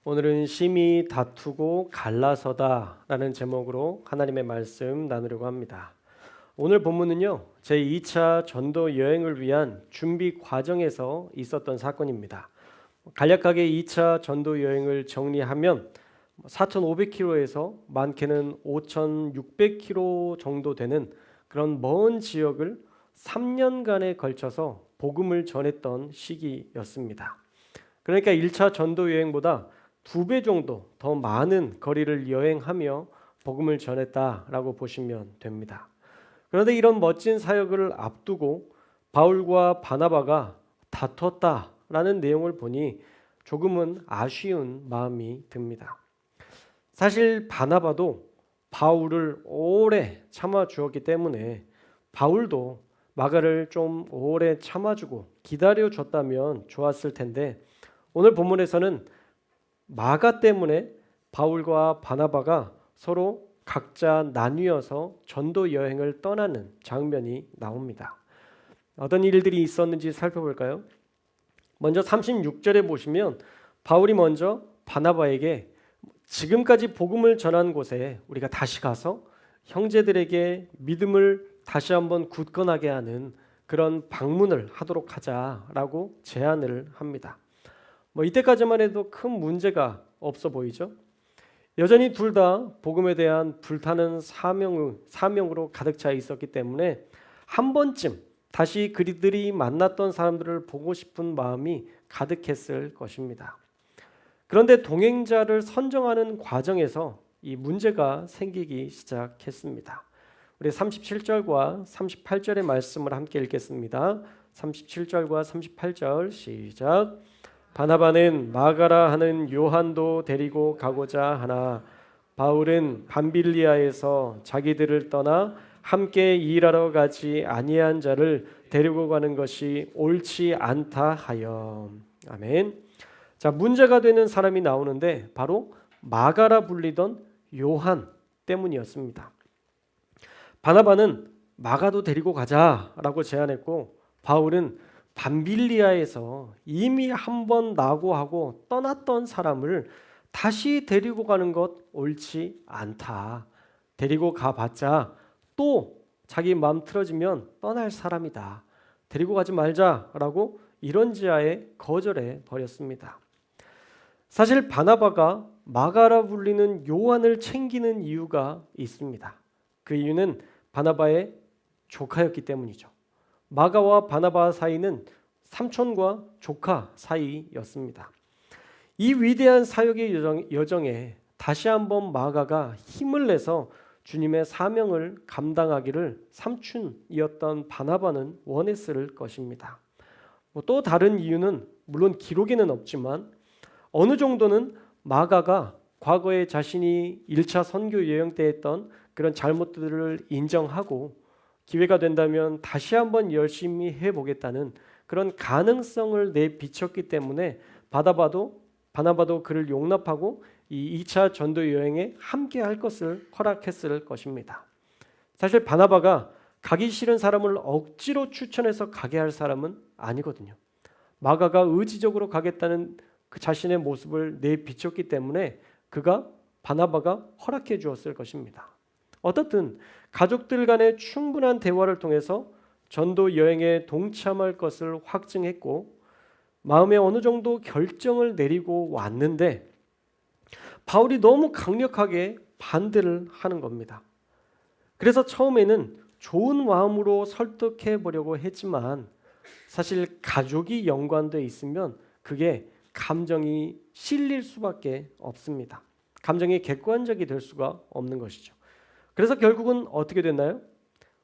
오늘은 심히 다투고 갈라서다 라는 제목으로 하나님의 말씀 나누려고 합니다. 오늘 본문은요, 제2차 전도 여행을 위한 준비 과정에서 있었던 사건입니다. 간략하게 2차 전도 여행을 정리하면 4,500km에서 많게는 5,600km 정도 되는 그런 먼 지역을 3년간에 걸쳐서 복음을 전했던 시기였습니다. 그러니까 1차 전도 여행보다 2배 정도 더 많은 거리를 여행하며 복음을 전했다라고 보시면 됩니다. 그런데 이런 멋진 사역을 앞두고 바울과 바나바가 다퉜다라는 내용을 보니 조금은 아쉬운 마음이 듭니다. 사실 바나바도 바울을 오래 참아주었기 때문에 바울도 마가를 좀 오래 참아주고 기다려줬다면 좋았을 텐데, 오늘 본문에서는 마가 때문에 바울과 바나바가 서로 각자 나뉘어서 전도 여행을 떠나는 장면이 나옵니다. 어떤 일들이 있었는지 살펴볼까요? 먼저 36절에 보시면 바울이 먼저 바나바에게 지금까지 복음을 전한 곳에 우리가 다시 가서 형제들에게 믿음을 다시 한번 굳건하게 하는 그런 방문을 하도록 하자라고 제안을 합니다. 이때까지만 해도 큰 문제가 없어 보이죠? 여전히 둘 다 복음에 대한 불타는 사명으로 가득 차 있었기 때문에 한 번쯤 다시 그들이 만났던 사람들을 보고 싶은 마음이 가득했을 것입니다. 그런데 동행자를 선정하는 과정에서 이 문제가 생기기 시작했습니다. 우리 37절과 38절의 말씀을 함께 읽겠습니다. 37절과 38절 시작. 바나바는 마가라 하는 요한도 데리고 가고자 하나 바울은 밤빌리아에서 자기들을 떠나 함께 일하러 가지 아니한 자를 데리고 가는 것이 옳지 않다 하여. 아멘. 자, 문제가 되는 사람이 나오는데 바로 마가라 불리던 요한 때문이었습니다. 바나바는 마가도 데리고 가자라고 제안했고, 바울은 밤빌리아에서 이미 한번 낙오하고 떠났던 사람을 다시 데리고 가는 것 옳지 않다. 데리고 가봤자 또 자기 마음 틀어지면 떠날 사람이다. 데리고 가지 말자라고 이런지하에 거절해 버렸습니다. 사실 바나바가 마가라 불리는 요한을 챙기는 이유가 있습니다. 그 이유는 바나바의 조카였기 때문이죠. 마가와 바나바 사이는 삼촌과 조카 사이였습니다. 이 위대한 사역의 여정에 다시 한번 마가가 힘을 내서 주님의 사명을 감당하기를 삼촌이었던 바나바는 원했을 것입니다. 또 다른 이유는 물론 기록에는 없지만 어느 정도는 마가가 과거에 자신이 1차 선교 여행 때 했던 그런 잘못들을 인정하고 기회가 된다면 다시 한번 열심히 해보겠다는 그런 가능성을 내비쳤기 때문에 바나바도 그를 용납하고 이 2차 전도 여행에 함께 할 것을 허락했을 것입니다. 사실 바나바가 가기 싫은 사람을 억지로 추천해서 가게 할 사람은 아니거든요. 마가가 의지적으로 가겠다는 그 자신의 모습을 내비쳤기 때문에 바나바가 허락해 주었을 것입니다. 어떻든 가족들 간의 충분한 대화를 통해서 전도 여행에 동참할 것을 확증했고 마음에 어느 정도 결정을 내리고 왔는데 바울이 너무 강력하게 반대를 하는 겁니다. 그래서 처음에는 좋은 마음으로 설득해 보려고 했지만 사실 가족이 연관돼 있으면 그게 감정이 실릴 수밖에 없습니다. 감정이 객관적이 될 수가 없는 것이죠. 그래서 결국은 어떻게 됐나요?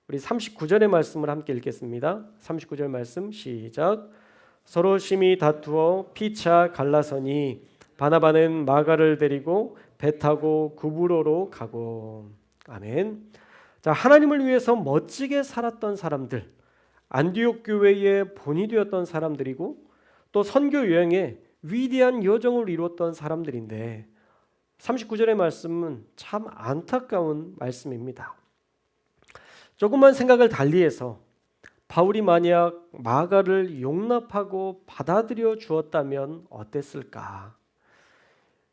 우리 39절의 말씀을 함께 읽겠습니다. 39절 말씀 시작. 서로 심히 다투어 피차 갈라서니 바나바는 마가를 데리고 배 타고 구브로로 가고. 아멘. 자, 하나님을 위해서 멋지게 살았던 사람들, 안디옥 교회의 본이 되었던 사람들이고 또 선교 여행에 위대한 여정을 이루었던 사람들인데 39절의 말씀은 참 안타까운 말씀입니다. 조금만 생각을 달리해서 바울이 만약 마가를 용납하고 받아들여 주었다면 어땠을까?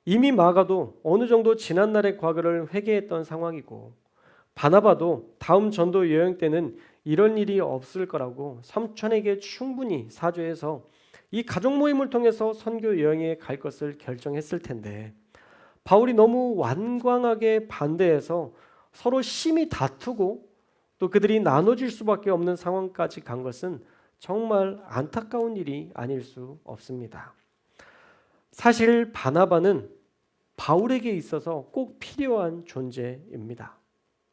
이미 마가도 어느 정도 지난날의 과거를 회개했던 상황이고 바나바도 다음 전도 여행 때는 이런 일이 없을 거라고 삼촌에게 충분히 사죄해서 이 가족 모임을 통해서 선교 여행에 갈 것을 결정했을 텐데 바울이 너무 완강하게 반대해서 서로 심히 다투고 또 그들이 나눠질 수밖에 없는 상황까지 간 것은 정말 안타까운 일이 아닐 수 없습니다. 사실 바나바는 바울에게 있어서 꼭 필요한 존재입니다.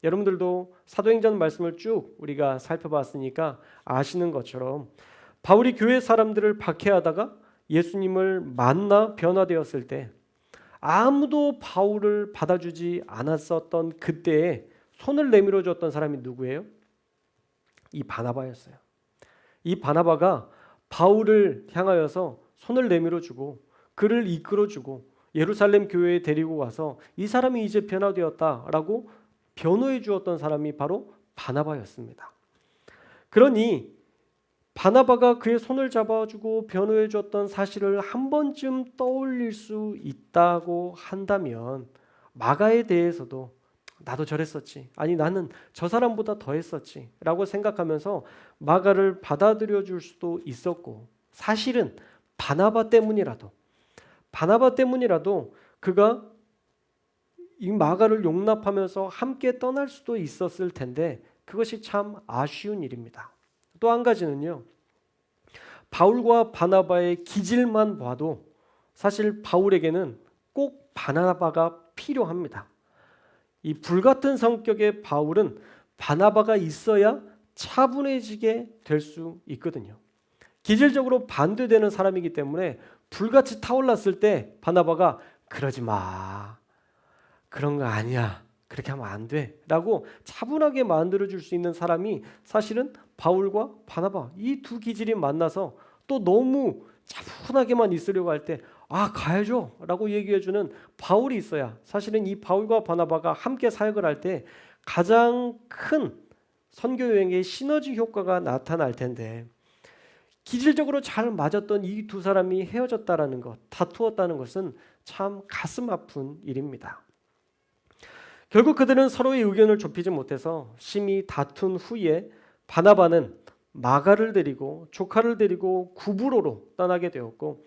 여러분들도 사도행전 말씀을 쭉 우리가 살펴봤으니까 아시는 것처럼 바울이 교회 사람들을 박해하다가 예수님을 만나 변화되었을 때 아무도 바울을 받아주지 않았었던 그때에 손을 내밀어 줬던 사람이 누구예요? 이 바나바였어요. 이 바나바가 바울을 향하여서 손을 내밀어 주고 그를 이끌어 주고 예루살렘 교회에 데리고 가서 이 사람이 이제 변화되었다라고 변호해 주었던 사람이 바로 바나바였습니다. 그러니 바나바가 그의 손을 잡아주고 변호해 줬던 사실을 한 번쯤 떠올릴 수 있다고 한다면 마가에 대해서도 나도 저랬었지. 아니 나는 저 사람보다 더 했었지. 라고 생각하면서 마가를 받아들여 줄 수도 있었고 사실은 바나바 때문이라도 그가 이 마가를 용납하면서 함께 떠날 수도 있었을 텐데 그것이 참 아쉬운 일입니다. 또 한 가지는요. 바울과 바나바의 기질만 봐도 사실 바울에게는 꼭 바나바가 필요합니다. 이 불같은 성격의 바울은 바나바가 있어야 차분해지게 될 수 있거든요. 기질적으로 반대되는 사람이기 때문에 불같이 타올랐을 때 바나바가 그러지 마. 그런 거 아니야. 그렇게 하면 안 돼. 라고 차분하게 만들어줄 수 있는 사람이 사실은 바울과 바나바 이 두 기질이 만나서 또 너무 차분하게만 있으려고 할 때 가야죠 라고 얘기해주는 바울이 있어야 사실은 이 바울과 바나바가 함께 사역을 할 때 가장 큰 선교여행의 시너지 효과가 나타날 텐데 기질적으로 잘 맞았던 이 두 사람이 헤어졌다라는 것, 다투었다는 것은 참 가슴 아픈 일입니다. 결국 그들은 서로의 의견을 좁히지 못해서 심히 다툰 후에 바나바는 마가를 데리고 조카를 데리고 구브로로 떠나게 되었고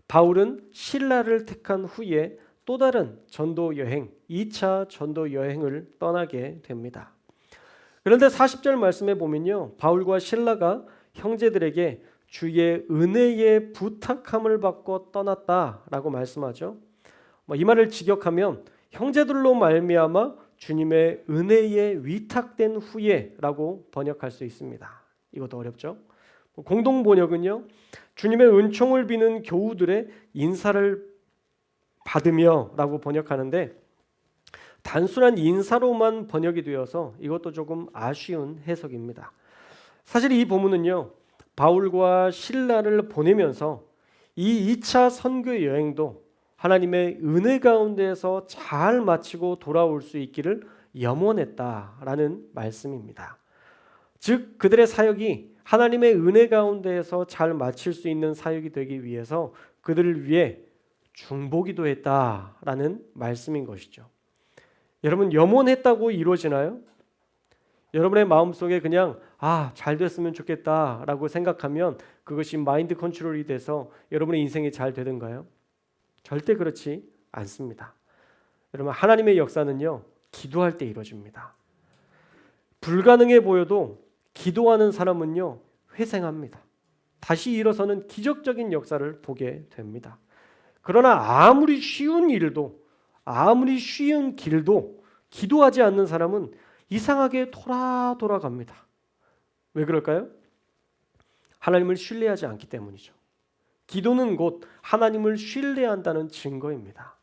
바울은 실라를 택한 후에 또 다른 전도 여행, 2차 전도 여행을 떠나게 됩니다. 그런데 40절 말씀에 보면요. 바울과 실라가 형제들에게 주의 은혜의 부탁함을 받고 떠났다라고 말씀하죠. 이 말을 직역하면 형제들로 말미암아 주님의 은혜에 위탁된 후에라고 번역할 수 있습니다. 이것도 어렵죠. 공동 번역은요. 주님의 은총을 비는 교우들의 인사를 받으며라고 번역하는데 단순한 인사로만 번역이 되어서 이것도 조금 아쉬운 해석입니다. 사실 이 본문은요. 바울과 실라를 보내면서 이 2차 선교 여행도 하나님의 은혜 가운데서 잘 마치고 돌아올 수 있기를 염원했다라는 말씀입니다. 즉 그들의 사역이 하나님의 은혜 가운데에서 잘 마칠 수 있는 사역이 되기 위해서 그들을 위해 중보기도 했다라는 말씀인 것이죠. 여러분 염원했다고 이루어지나요? 여러분의 마음속에 그냥 잘 됐으면 좋겠다라고 생각하면 그것이 마인드 컨트롤이 돼서 여러분의 인생이 잘 되던가요? 절대 그렇지 않습니다. 여러분 하나님의 역사는요. 기도할 때 이루어집니다. 불가능해 보여도 기도하는 사람은요. 회생합니다. 다시 일어서는 기적적인 역사를 보게 됩니다. 그러나 아무리 쉬운 일도 아무리 쉬운 길도 기도하지 않는 사람은 이상하게 돌아갑니다. 왜 그럴까요? 하나님을 신뢰하지 않기 때문이죠. 기도는 곧 하나님을 신뢰한다는 증거입니다.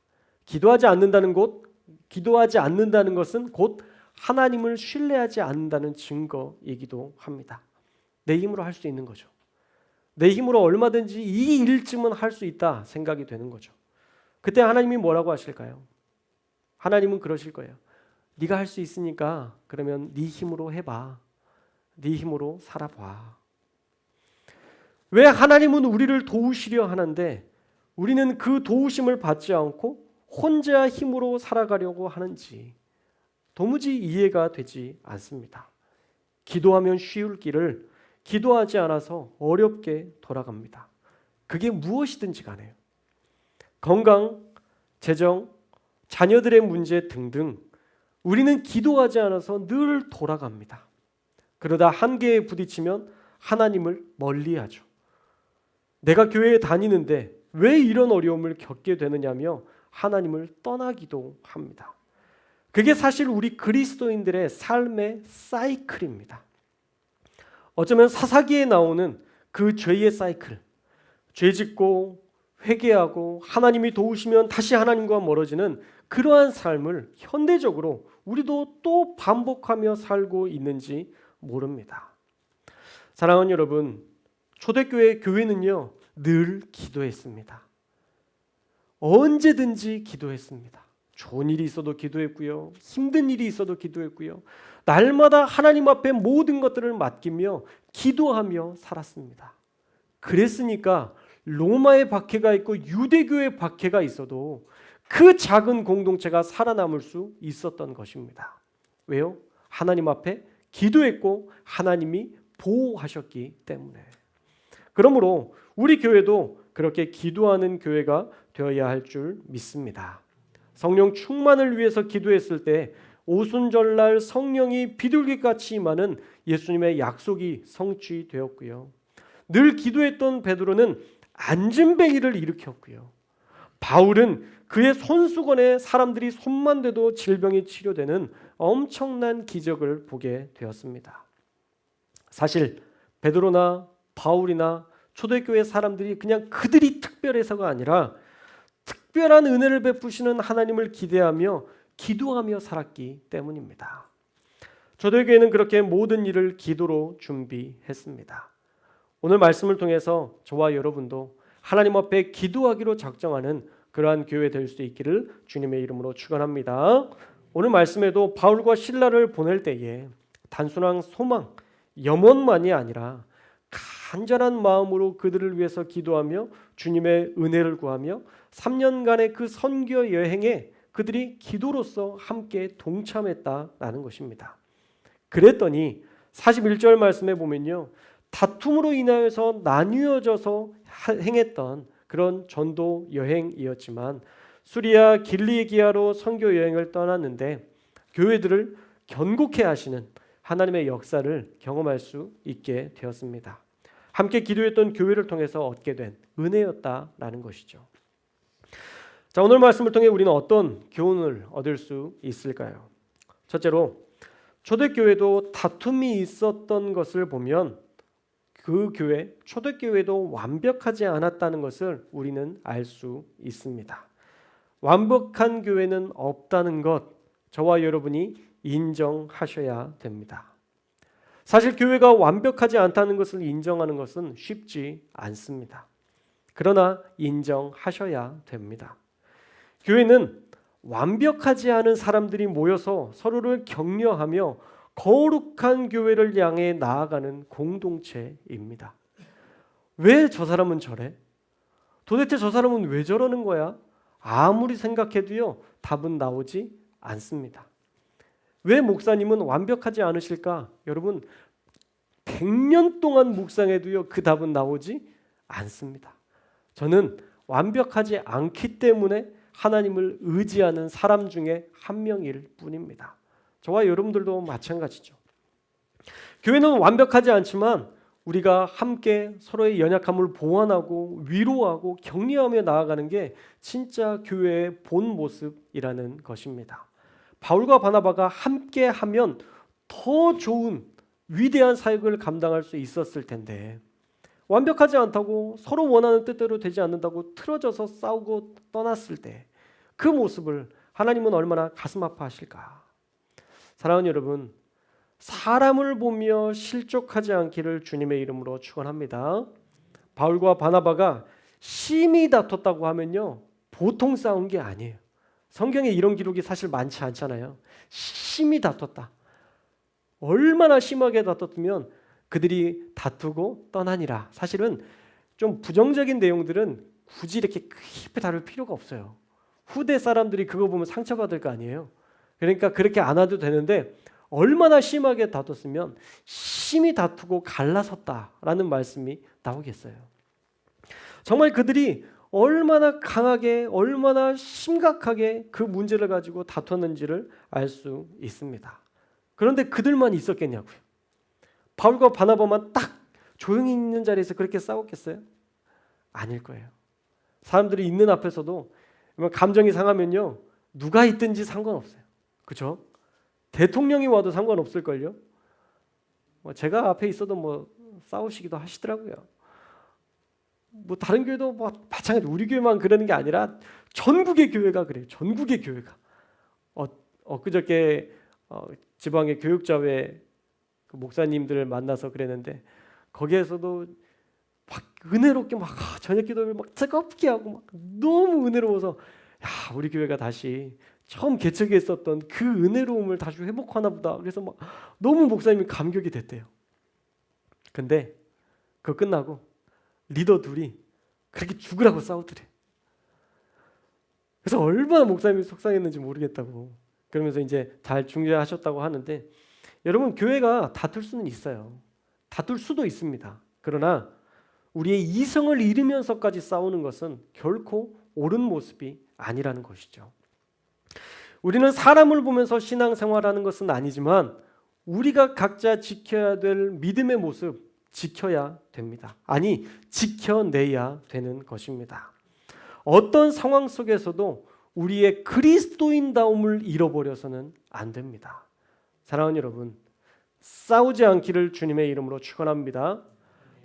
기도하지 않는다는 것은 곧 하나님을 신뢰하지 않는다는 증거이기도 합니다. 내 힘으로 할 수 있는 거죠. 내 힘으로 얼마든지 이 일쯤은 할 수 있다 생각이 되는 거죠. 그때 하나님이 뭐라고 하실까요? 하나님은 그러실 거예요. 네가 할 수 있으니까 그러면 네 힘으로 해봐. 네 힘으로 살아봐. 왜 하나님은 우리를 도우시려 하는데 우리는 그 도우심을 받지 않고 혼자 힘으로 살아가려고 하는지 도무지 이해가 되지 않습니다. 기도하면 쉬울 길을 기도하지 않아서 어렵게 돌아갑니다. 그게 무엇이든지 간에요. 건강, 재정, 자녀들의 문제 등등 우리는 기도하지 않아서 늘 돌아갑니다. 그러다 한계에 부딪히면 하나님을 멀리하죠. 내가 교회에 다니는데 왜 이런 어려움을 겪게 되느냐며 하나님을 떠나기도 합니다. 그게 사실 우리 그리스도인들의 삶의 사이클입니다. 어쩌면 사사기에 나오는 그 죄의 사이클, 죄 짓고 회개하고 하나님이 도우시면 다시 하나님과 멀어지는 그러한 삶을 현대적으로 우리도 또 반복하며 살고 있는지 모릅니다. 사랑하는 여러분, 초대교회 교회는요 늘 기도했습니다. 언제든지 기도했습니다. 좋은 일이 있어도 기도했고요, 힘든 일이 있어도 기도했고요, 날마다 하나님 앞에 모든 것들을 맡기며 기도하며 살았습니다. 그랬으니까 로마의 박해가 있고 유대교의 박해가 있어도 그 작은 공동체가 살아남을 수 있었던 것입니다. 왜요? 하나님 앞에 기도했고 하나님이 보호하셨기 때문에. 그러므로 우리 교회도 그렇게 기도하는 교회가 되어야 할 줄 믿습니다. 성령 충만을 위해서 기도했을 때 오순절날 성령이 비둘기같이 임하는 예수님의 약속이 성취되었고요. 늘 기도했던 베드로는 안진뱅이를 일으켰고요. 바울은 그의 손수건에 사람들이 손만 대도 질병이 치료되는 엄청난 기적을 보게 되었습니다. 사실 베드로나 바울이나 초대교회 사람들이 그냥 그들이 특별해서가 아니라 특별한 은혜를 베푸시는 하나님을 기대하며 기도하며 살았기 때문입니다. 초대교회는 그렇게 모든 일을 기도로 준비했습니다. 오늘 말씀을 통해서 저와 여러분도 하나님 앞에 기도하기로 작정하는 그러한 교회 될 수 있기를 주님의 이름으로 축원합니다. 오늘 말씀에도 바울과 실라를 보낼 때에 단순한 소망, 염원만이 아니라 간절한 마음으로 그들을 위해서 기도하며 주님의 은혜를 구하며 3년간의 그 선교 여행에 그들이 기도로서 함께 동참했다라는 것입니다. 그랬더니 41절 말씀에 보면요, 다툼으로 인하여서 나뉘어져서 행했던 그런 전도 여행이었지만 수리아 길리기아로 선교 여행을 떠났는데 교회들을 견고케 하시는 하나님의 역사를 경험할 수 있게 되었습니다. 함께 기도했던 교회를 통해서 얻게 된 은혜였다라는 것이죠. 자, 오늘 말씀을 통해 우리는 어떤 교훈을 얻을 수 있을까요? 첫째로 초대교회도 다툼이 있었던 것을 보면 그 교회, 초대교회도 완벽하지 않았다는 것을 우리는 알 수 있습니다. 완벽한 교회는 없다는 것, 저와 여러분이 인정하셔야 됩니다. 사실 교회가 완벽하지 않다는 것을 인정하는 것은 쉽지 않습니다. 그러나 인정하셔야 됩니다. 교회는 완벽하지 않은 사람들이 모여서 서로를 격려하며 거룩한 교회를 향해 나아가는 공동체입니다. 왜 저 사람은 저래? 도대체 저 사람은 왜 저러는 거야? 아무리 생각해도요, 답은 나오지 않습니다. 왜 목사님은 완벽하지 않으실까? 여러분, 100년 동안 묵상해도요, 그 답은 나오지 않습니다. 저는 완벽하지 않기 때문에 하나님을 의지하는 사람 중에 한 명일 뿐입니다. 저와 여러분들도 마찬가지죠. 교회는 완벽하지 않지만 우리가 함께 서로의 연약함을 보완하고 위로하고 격려하며 나아가는 게 진짜 교회의 본 모습이라는 것입니다. 바울과 바나바가 함께 하면 더 좋은 위대한 사역을 감당할 수 있었을 텐데 완벽하지 않다고 서로 원하는 뜻대로 되지 않는다고 틀어져서 싸우고 떠났을 때 그 모습을 하나님은 얼마나 가슴 아파하실까. 사랑하는 여러분, 사람을 보며 실족하지 않기를 주님의 이름으로 축원합니다. 바울과 바나바가 심히 다퉜다고 하면요, 보통 싸운 게 아니에요. 성경에 이런 기록이 사실 많지 않잖아요. 심히 다퉜다. 얼마나 심하게 다퉜으면 그들이 다투고 떠나니라. 사실은 좀 부정적인 내용들은 굳이 이렇게 깊이 다룰 필요가 없어요. 후대 사람들이 그거 보면 상처받을 거 아니에요. 그러니까 그렇게 안 해도 되는데 얼마나 심하게 다퉜으면 심히 다투고 갈라섰다라는 말씀이 나오겠어요. 정말 그들이 얼마나 강하게 얼마나 심각하게 그 문제를 가지고 다퉜는지를 알 수 있습니다. 그런데 그들만 있었겠냐고요. 바울과 바나바만 딱 조용히 있는 자리에서 그렇게 싸웠겠어요? 아닐 거예요. 사람들이 있는 앞에서도 감정이 상하면요, 누가 있든지 상관없어요. 그렇죠? 대통령이 와도 상관없을걸요. 제가 앞에 있어도 싸우시기도 하시더라고요. 다른 교회도 마찬가지, 우리 교회만 그러는 게 아니라 전국의 교회가 그래요. 전국의 교회가. 엊그저께 지방의 교육자회 그 목사님들을 만나서 그랬는데 거기에서도 막 은혜롭게 저녁 기도를 뜨겁게 하고 너무 은혜로워서 우리 교회가 다시 처음 개척했었던 그 은혜로움을 다시 회복하나 보다. 그래서 너무 목사님이 감격이 됐대요. 근데 그거 끝나고 리더 둘이 그렇게 죽으라고 싸우더래. 그래서 얼마나 목사님이 속상했는지 모르겠다고. 그러면서 이제 잘 중재하셨다고 하는데, 여러분, 교회가 다툴 수는 있어요. 다툴 수도 있습니다. 그러나 우리의 이성을 잃으면서까지 싸우는 것은 결코 옳은 모습이 아니라는 것이죠. 우리는 사람을 보면서 신앙생활하는 것은 아니지만 우리가 각자 지켜야 될 믿음의 모습 지켜야 됩니다. 아니, 지켜내야 되는 것입니다. 어떤 상황 속에서도 우리의 그리스도인다움을 잃어버려서는 안 됩니다. 사랑하는 여러분, 싸우지 않기를 주님의 이름으로 축원합니다.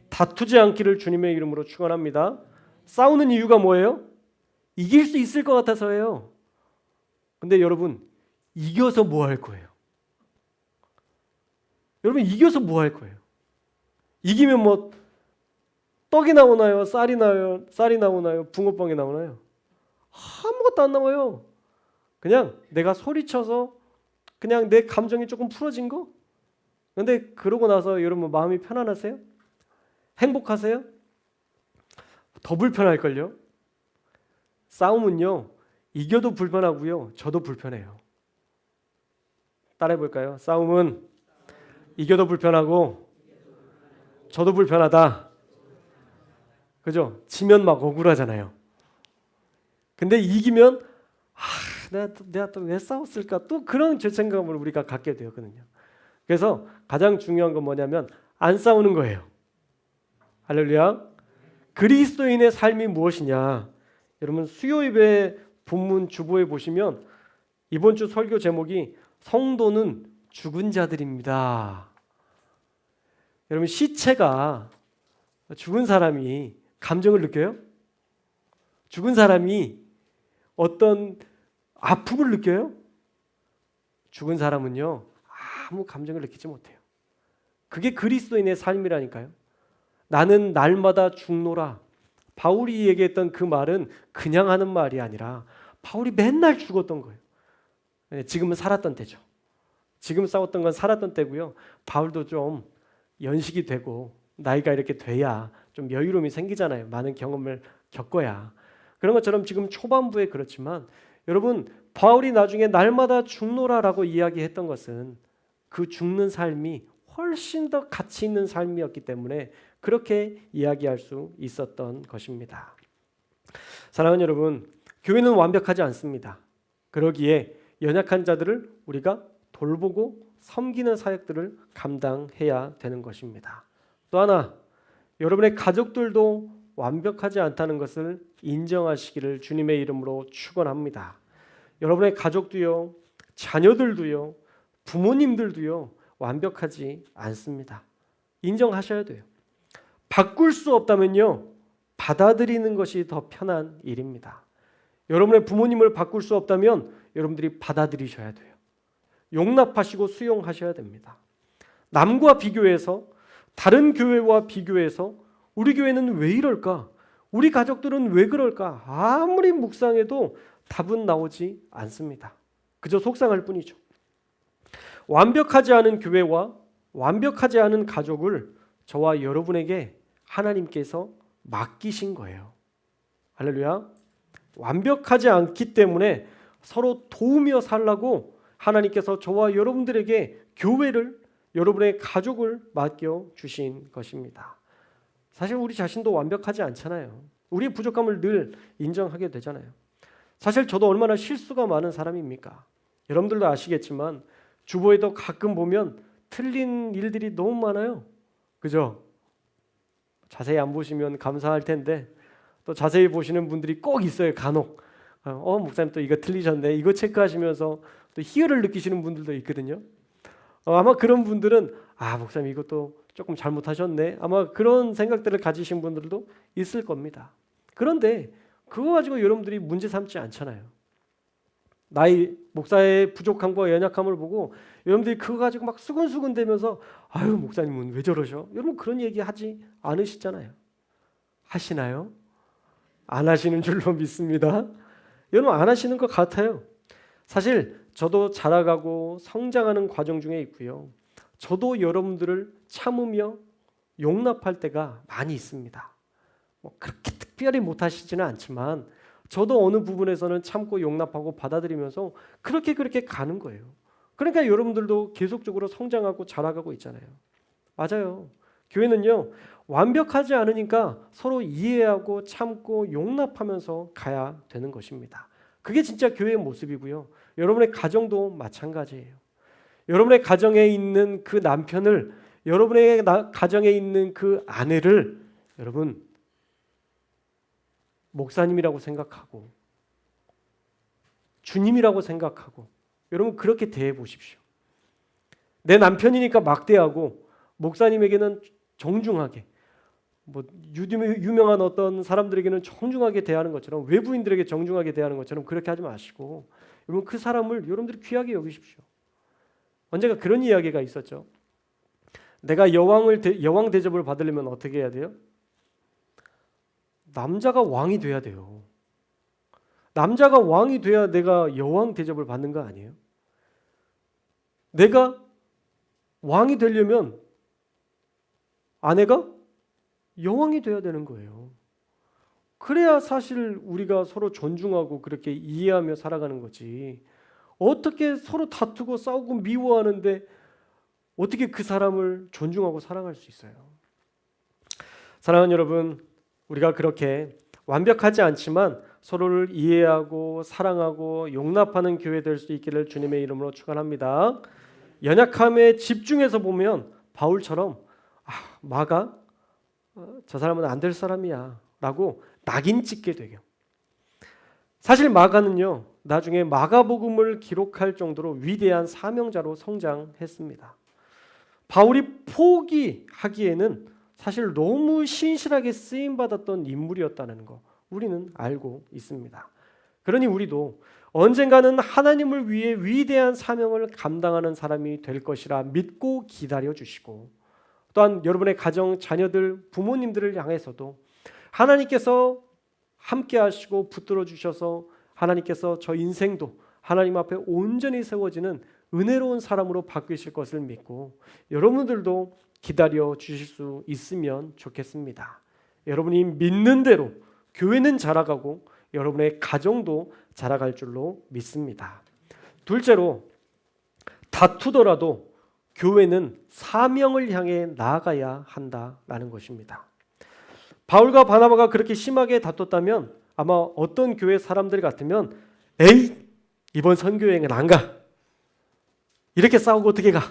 다투지 않기를 주님의 이름으로 축원합니다. 싸우는 이유가 뭐예요? 이길 수 있을 것 같아서예요. 근데 여러분, 이겨서 뭐 할 거예요? 여러분, 이겨서 뭐 할 거예요? 이기면 떡이 나오나요? 쌀이 나오나요? 붕어빵이 나오나요? 아무것도 안 나와요. 그냥 내가 소리쳐서 그냥 내 감정이 조금 풀어진 거? 근데 그러고 나서 여러분 마음이 편안하세요? 행복하세요? 더 불편할걸요? 싸움은요, 이겨도 불편하고요, 저도 불편해요. 따라해 볼까요? 싸움은 이겨도 불편하고 저도 불편하다. 그죠? 지면 막 억울하잖아요. 근데 이기면 내가 또 왜 싸웠을까? 또 그런 죄책감을 우리가 갖게 되거든요. 그래서 가장 중요한 건 뭐냐면 안 싸우는 거예요. 할렐루야. 그리스도인의 삶이 무엇이냐? 여러분, 수요예배 본문 주보에 보시면 이번 주 설교 제목이 성도는 죽은 자들입니다. 여러분, 시체가, 죽은 사람이 감정을 느껴요? 죽은 사람이 어떤 아픔을 느껴요? 죽은 사람은요, 아무 감정을 느끼지 못해요. 그게 그리스도인의 삶이라니까요. 나는 날마다 죽노라. 바울이 얘기했던 그 말은 그냥 하는 말이 아니라 바울이 맨날 죽었던 거예요. 지금은 살았던 때죠. 지금 싸웠던 건 살았던 때고요. 바울도 좀 연식이 되고 나이가 이렇게 돼야 좀 여유로움이 생기잖아요. 많은 경험을 겪어야. 그런 것처럼 지금 초반부에 그렇지만 여러분, 바울이 나중에 날마다 죽노라라고 이야기했던 것은 그 죽는 삶이 훨씬 더 가치 있는 삶이었기 때문에 그렇게 이야기할 수 있었던 것입니다. 사랑하는 여러분, 교회는 완벽하지 않습니다. 그러기에 연약한 자들을 우리가 돌보고 섬기는 사역들을 감당해야 되는 것입니다. 또 하나, 여러분의 가족들도 완벽하지 않다는 것을 인정하시기를 주님의 이름으로 축원합니다. 여러분의 가족도요, 자녀들도요, 부모님들도요, 완벽하지 않습니다. 인정하셔야 돼요. 바꿀 수 없다면요, 받아들이는 것이 더 편한 일입니다. 여러분의 부모님을 바꿀 수 없다면 여러분들이 받아들이셔야 돼요. 용납하시고 수용하셔야 됩니다. 남과 비교해서, 다른 교회와 비교해서 우리 교회는 왜 이럴까? 우리 가족들은 왜 그럴까? 아무리 묵상해도 답은 나오지 않습니다. 그저 속상할 뿐이죠. 완벽하지 않은 교회와 완벽하지 않은 가족을 저와 여러분에게 하나님께서 맡기신 거예요. 할렐루야. 완벽하지 않기 때문에 서로 도우며 살라고 하나님께서 저와 여러분들에게 교회를, 여러분의 가족을 맡겨 주신 것입니다. 사실 우리 자신도 완벽하지 않잖아요. 우리의 부족함을 늘 인정하게 되잖아요. 사실 저도 얼마나 실수가 많은 사람입니까? 여러분들도 아시겠지만 주보에도 가끔 보면 틀린 일들이 너무 많아요. 그죠? 자세히 안 보시면 감사할 텐데 또 자세히 보시는 분들이 꼭 있어요. 간혹 목사님 또 이거 틀리셨네, 이거 체크하시면서 또 희열을 느끼시는 분들도 있거든요. 아마 그런 분들은 목사님 이것도 조금 잘못하셨네, 아마 그런 생각들을 가지신 분들도 있을 겁니다. 그런데 그거 가지고 여러분들이 문제 삼지 않잖아요. 나의 목사의 부족함과 연약함을 보고 여러분들이 그거 가지고 막 수근수근 대면서 아유 목사님은 왜 저러셔? 여러분 그런 얘기 하지 않으시잖아요. 하시나요? 안 하시는 줄로 믿습니다. 여러분 안 하시는 것 같아요. 사실 저도 자라가고 성장하는 과정 중에 있고요. 저도 여러분들을 참으며 용납할 때가 많이 있습니다. 그렇게 특별히 못하시지는 않지만 저도 어느 부분에서는 참고 용납하고 받아들이면서 그렇게 가는 거예요. 그러니까 여러분들도 계속적으로 성장하고 자라가고 있잖아요. 맞아요. 교회는요, 완벽하지 않으니까 서로 이해하고 참고 용납하면서 가야 되는 것입니다. 그게 진짜 교회의 모습이고요. 여러분의 가정도 마찬가지예요. 여러분의 가정에 있는 그 남편을, 여러분의 가정에 있는 그 아내를 여러분 목사님이라고 생각하고 주님이라고 생각하고 여러분 그렇게 대해 보십시오. 내 남편이니까 막대하고 목사님에게는 정중하게, 유명한 어떤 사람들에게는 정중하게 대하는 것처럼, 외부인들에게 정중하게 대하는 것처럼 그렇게 하지 마시고 여러분 그 사람을 여러분들이 귀하게 여기십시오. 언젠가 그런 이야기가 있었죠. 내가 여왕 대접을 받으려면 어떻게 해야 돼요? 남자가 왕이 돼야 돼요. 남자가 왕이 돼야 내가 여왕 대접을 받는 거 아니에요? 내가 왕이 되려면 아내가 여왕이 돼야 되는 거예요. 그래야 사실 우리가 서로 존중하고 그렇게 이해하며 살아가는 거지. 어떻게 서로 다투고 싸우고 미워하는데 어떻게 그 사람을 존중하고 사랑할 수 있어요? 사랑하는 여러분, 우리가 그렇게 완벽하지 않지만 서로를 이해하고 사랑하고 용납하는 교회 될 수 있기를 주님의 이름으로 축원합니다. 연약함에 집중해서 보면 바울처럼 마가 저 사람은 안 될 사람이야 라고 낙인 찍게 되요. 사실 마가는요, 나중에 마가복음을 기록할 정도로 위대한 사명자로 성장했습니다. 바울이 포기하기에는 사실 너무 신실하게 쓰임받았던 인물이었다는 거 우리는 알고 있습니다. 그러니 우리도 언젠가는 하나님을 위해 위대한 사명을 감당하는 사람이 될 것이라 믿고 기다려 주시고, 또한 여러분의 가정, 자녀들, 부모님들을 향해서도 하나님께서 함께 하시고 붙들어 주셔서 하나님께서 저 인생도 하나님 앞에 온전히 세워지는 은혜로운 사람으로 바뀌실 것을 믿고 여러분들도 기다려 주실 수 있으면 좋겠습니다. 여러분이 믿는 대로 교회는 자라가고 여러분의 가정도 자라갈 줄로 믿습니다. 둘째로, 다투더라도 교회는 사명을 향해 나아가야 한다라는 것입니다. 바울과 바나바가 그렇게 심하게 다퉜다면 아마 어떤 교회 사람들 같으면 에이 이번 선교여행은 안 가, 이렇게 싸우고 어떻게 가,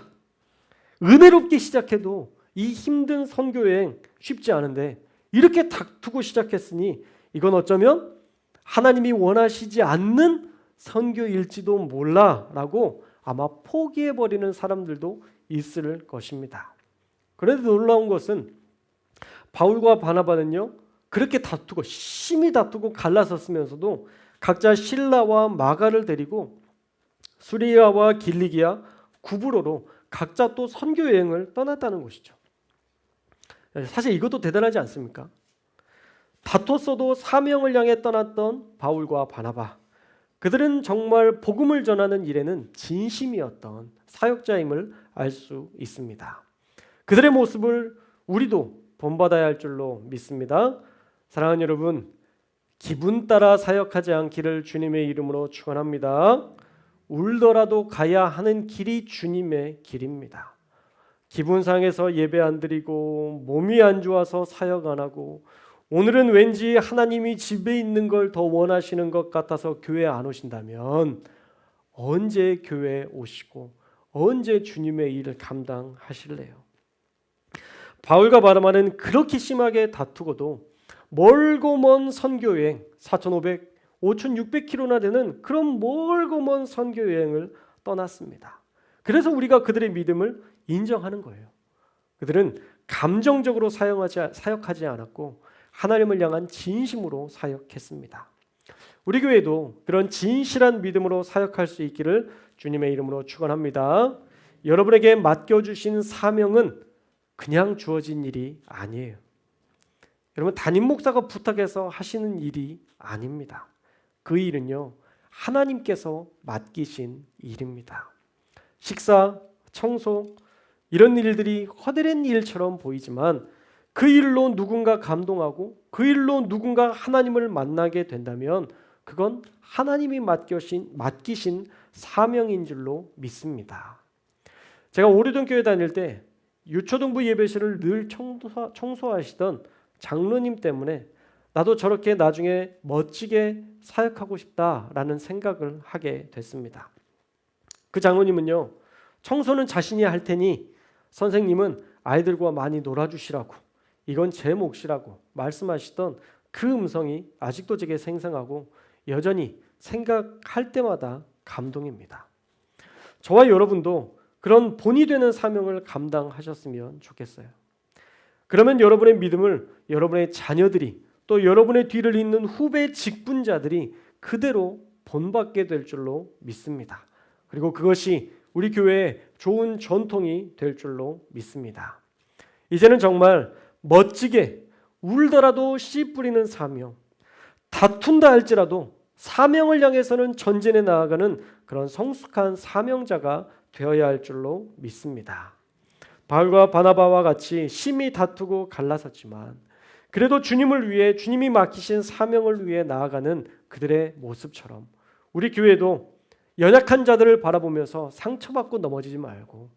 은혜롭게 시작해도 이 힘든 선교여행 쉽지 않은데 이렇게 다투고 시작했으니 이건 어쩌면 하나님이 원하시지 않는 선교일지도 몰라라고 아마 포기해버리는 사람들도 있을 것입니다. 그런데 놀라운 것은 바울과 바나바는요, 그렇게 다투고 심히 다투고 갈라섰으면서도 각자 실라와 마가를 데리고 수리아와 길리기아, 구브로로 각자 또 선교 여행을 떠났다는 것이죠. 사실 이것도 대단하지 않습니까? 다퉜어도 사명을 향해 떠났던 바울과 바나바, 그들은 정말 복음을 전하는 일에는 진심이었던 사역자임을 알 수 있습니다. 그들의 모습을 우리도 본받아야 할 줄로 믿습니다. 사랑하는 여러분, 기분 따라 사역하지 않기를 주님의 이름으로 축원합니다. 울더라도 가야 하는 길이 주님의 길입니다. 기분 상해서 예배 안 드리고 몸이 안 좋아서 사역 안 하고 오늘은 왠지 하나님이 집에 있는 걸 더 원하시는 것 같아서 교회 안 오신다면 언제 교회에 오시고 언제 주님의 일을 감당하실래요? 바울과 바나바는 그렇게 심하게 다투고도 멀고 먼 선교여행 4,500, 5,600km나 되는 그런 멀고 먼 선교여행을 떠났습니다. 그래서 우리가 그들의 믿음을 인정하는 거예요. 그들은 감정적으로 사역하지 않았고 하나님을 향한 진심으로 사역했습니다. 우리 교회도 그런 진실한 믿음으로 사역할 수 있기를 주님의 이름으로 축원합니다. 여러분에게 맡겨주신 사명은 그냥 주어진 일이 아니에요. 여러분 담임 목사가 부탁해서 하시는 일이 아닙니다. 그 일은요 하나님께서 맡기신 일입니다. 식사, 청소 이런 일들이 허드렛 일처럼 보이지만 그 일로 누군가 감동하고 그 일로 누군가 하나님을 만나게 된다면 그건 하나님이 맡기신 사명인 줄로 믿습니다. 제가 오래전 교회 다닐 때 유초등부 예배실을 늘 청소하시던 장로님 때문에 나도 저렇게 나중에 멋지게 사역하고 싶다라는 생각을 하게 됐습니다. 그 장로님은요, 청소는 자신이 할 테니 선생님은 아이들과 많이 놀아주시라고, 이건 제 몫이라고 말씀하시던 그 음성이 아직도 제게 생생하고 여전히 생각할 때마다 감동입니다. 저와 여러분도 그런 본이 되는 사명을 감당하셨으면 좋겠어요. 그러면 여러분의 믿음을 여러분의 자녀들이 또 여러분의 뒤를 잇는 후배 직분자들이 그대로 본받게 될 줄로 믿습니다. 그리고 그것이 우리 교회의 좋은 전통이 될 줄로 믿습니다. 이제는 정말 멋지게 울더라도 씨 뿌리는 사명, 다툰다 할지라도 사명을 향해서는 전진해 나아가는 그런 성숙한 사명자가 되어야 할 줄로 믿습니다. 바울과 바나바와 같이 심히 다투고 갈라섰지만 그래도 주님을 위해 주님이 맡기신 사명을 위해 나아가는 그들의 모습처럼 우리 교회도 연약한 자들을 바라보면서 상처받고 넘어지지 말고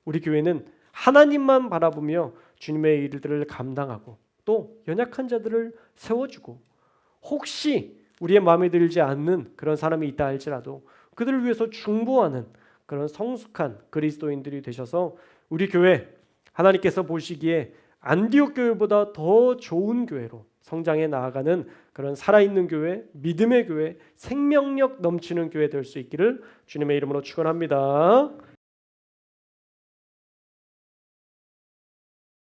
우리 교회는 하나님만 바라보며 주님의 일들을 감당하고 또 연약한 자들을 세워주고 혹시 우리의 마음에 들지 않는 그런 사람이 있다 할지라도 그들을 위해서 중보하는 그런 성숙한 그리스도인들이 되셔서 우리 교회 하나님께서 보시기에 안디옥 교회보다 더 좋은 교회로 성장해 나아가는 그런 살아있는 교회, 믿음의 교회, 생명력 넘치는 교회 될 수 있기를 주님의 이름으로 축원합니다.